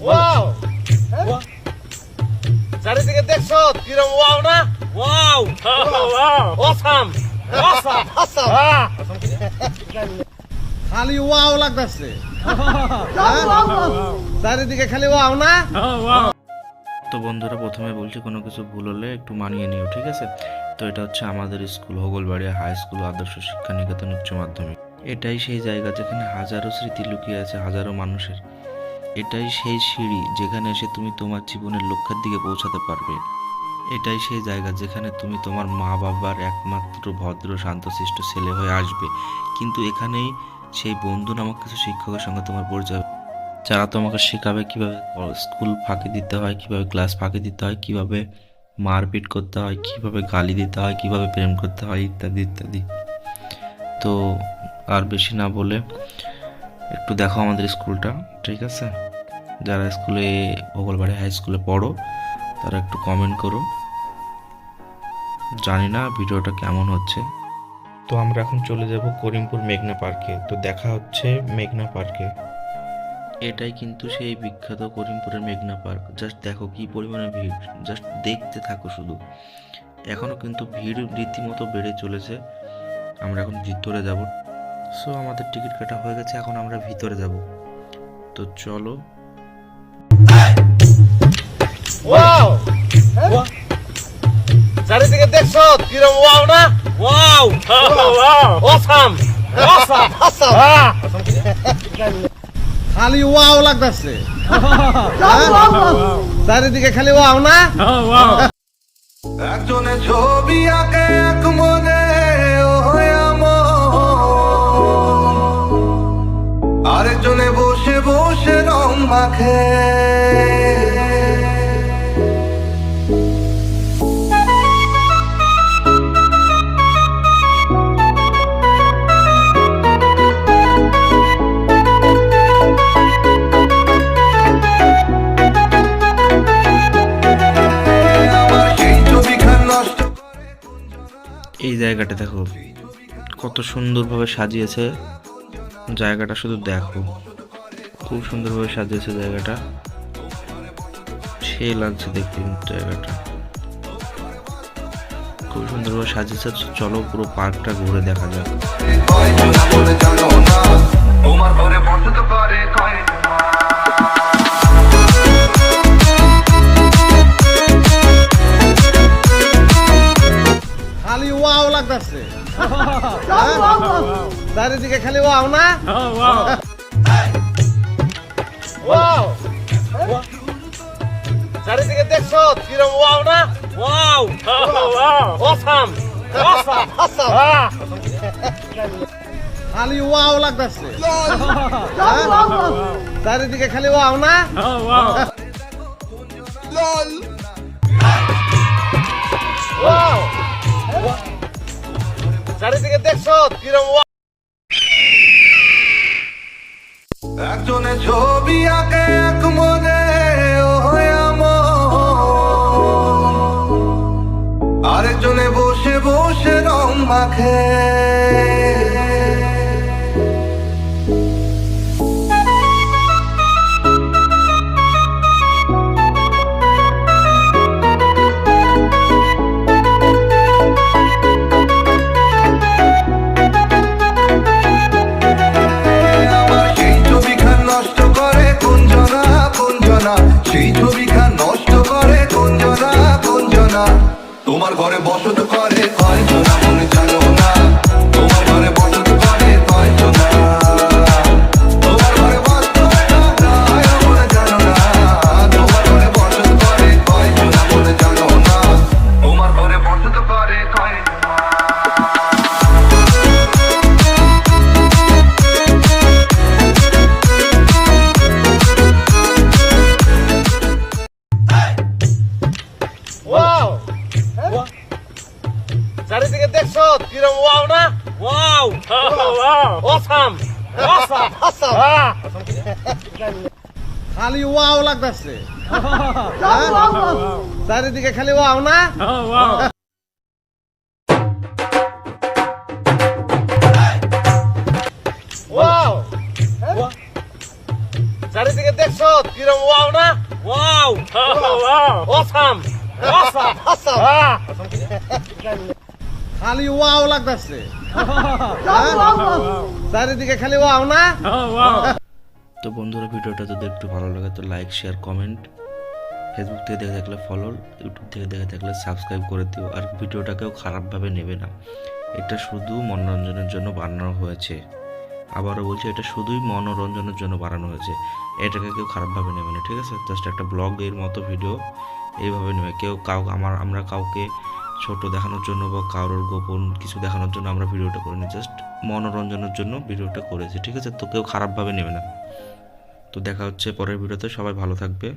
Wow চারিদিকে দেখছো কিরম ওয়াও না ওয়াও অসাম অসাম অসাম খালি ওয়াও লাগতেছে চারিদিকে খালি ওয়াও না। তো বন্ধুরা প্রথমে বলছি কোনো কিছু ভুল হলে একটু মানিয়ে নিও, ঠিক আছে? তো এটা হচ্ছে আমাদের স্কুল হোগলবাড়িয়া হাই স্কুল আদর্শ শিক্ষা নিকেতন উচ্চ মাধ্যমিক। এটাই সেই জায়গা যেখানে হাজারো স্মৃতি লুকিয়ে আছে হাজারো মানুষের। এটাই সেই সিঁড়ি যেখানে এসে তুমি তোমার জীবনের লক্ষ্যের দিকে পৌঁছাতে পারবে। এটাই সেই জায়গা যেখানে তুমি তোমার মা বাবার একমাত্র ভদ্র শান্তশিষ্ট ছেলে হয়ে আসবে। কিন্তু এখানেই সেই বন্ধু নামক কিছু শিক্ষকের সঙ্গে তোমার পরিচয়, যারা তোমাকে শেখাবে কীভাবে স্কুল ফাঁকি দিতে হয়, কীভাবে ক্লাস ফাঁকি দিতে হয়, কীভাবে মারপিট করতে হয়, কীভাবে গালি দিতে হয়, কীভাবে প্রেম করতে হয়, ইত্যাদি ইত্যাদি। তো আর বেশি না বলে একটু দেখো আমাদের স্কুলটা, ঠিক আছে? যারা স্কুলে হোগলবাড়ি হাই স্কুলে পড়ো তারা একটু কমেন্ট করো। জানি না ভিডিওটা কেমন হচ্ছে। তো আমরা এখন চলে যাব করিমপুর মেঘনা পার্কে। তো দেখা হচ্ছে মেঘনা পার্কে। এটাই কিন্তু সেই বিখ্যাত করিমপুরের মেঘনা পার্ক। জাস্ট দেখো কি পরিমাণে ভিড়, জাস্ট দেখতে থাকো শুধু। এখনও কিন্তু ভিড় রীতিমতো বেড়ে চলেছে। আমরা এখন ভিতরে যাব। সো আমাদের টিকিট কাটা হয়ে গেছে, এখন আমরা ভিতরে যাব। তো চলো। ওয়াও চারিদিকে দেখছো কিরম ওয়াও না ওয়াও অসাম অসাম অসাম খালি ওয়াও লাগতেছে চারিদিকে খালি ওয়াও না। একজনে ছবি আঁকে এক মনে আরেকজনে বসে বসে রং মাখে। এই জায়গাটা দেখো কত সুন্দরভাবে সাজিয়েছে জায়গাটা, শুধু দেখো খুব সুন্দরভাবে সাজিয়েছে জায়গাটা। সে লাগছে দেখতে কিন্তু জায়গাটা খুব সুন্দরভাবে সাজিয়েছে। চলো পুরো পার্কটা ঘুরে দেখা যাক। খালি ওয়াও লাগতেছে চারিদিকে খালি ওয়াও না ওয়াও চারিদিকে দেখছো কিরম ওয়াও না ওয়াও অসাম অসাম অসাম খালি ওয়াও লাগতেছে চারিদিকে খালি ওয়াও না ওয়াও চারিদিকে দেখছো কিরম একজনে ছবি আঁকে এক মনে আরেকজনে বসে বসে রং মাখে। সেই ছবিখান নষ্ট করে কুঞ্জনা কুঞ্জনা, তোমার ঘরে বসত করে কয়জনা মনে জানো না। তোমার ঘরে বসত করে কয়জনা, তোমার ঘরে বসত মনে জানো না। তোমার ঘরে বসত করে কয়জনা মনে জানো না। তোমার ঘরে বসত করে কয়জনা। চারিদিকে দেখছো কিরম ওয়াও না ওয়াও অসাম অসাম অসাম খালি ওয়াও লাগতেছে চারিদিকে খালি ওয়াও না। ওয়াও চারিদিকে দেখছো কিরম ওয়াও না ওয়াও অসাম অসাম খালি ওয়াও লাগতেছে চারিদিকে খালি ওয়াও না তো বন্ধুরা ভিডিওটা যদি একটু ভালো লাগে তো লাইক শেয়ার কমেন্ট, ফেসবুক থেকে দেখে থাকলে ফলো, ইউটিউব থেকে দেখে থাকলে সাবস্ক্রাইব করে দিও। আর ভিডিওটাকেও খারাপভাবে নেবে না, এটা শুধু মনোরঞ্জনের জন্য বানানো হয়েছে। আবারও বলছি, এটা শুধুই মনোরঞ্জনের জন্য বানানো হয়েছে, এটাকে কেউ খারাপভাবে নেবে না, ঠিক আছে? জাস্ট একটা ব্লগের মতো ভিডিও এইভাবে নেবে। কেউ আমরা কাউকে ছোট দেখানোর জন্য বা কারোর গোপন কিছু দেখানোর জন্য আমরা ভিডিওটা করিনি, জাস্ট মনোরঞ্জনের জন্য ভিডিওটা করেছি, ঠিক আছে? তো কেউ খারাপভাবে নেবে না। তো দেখা হচ্ছে পরের ভিডিওতে, সবাই ভালো থাকবে।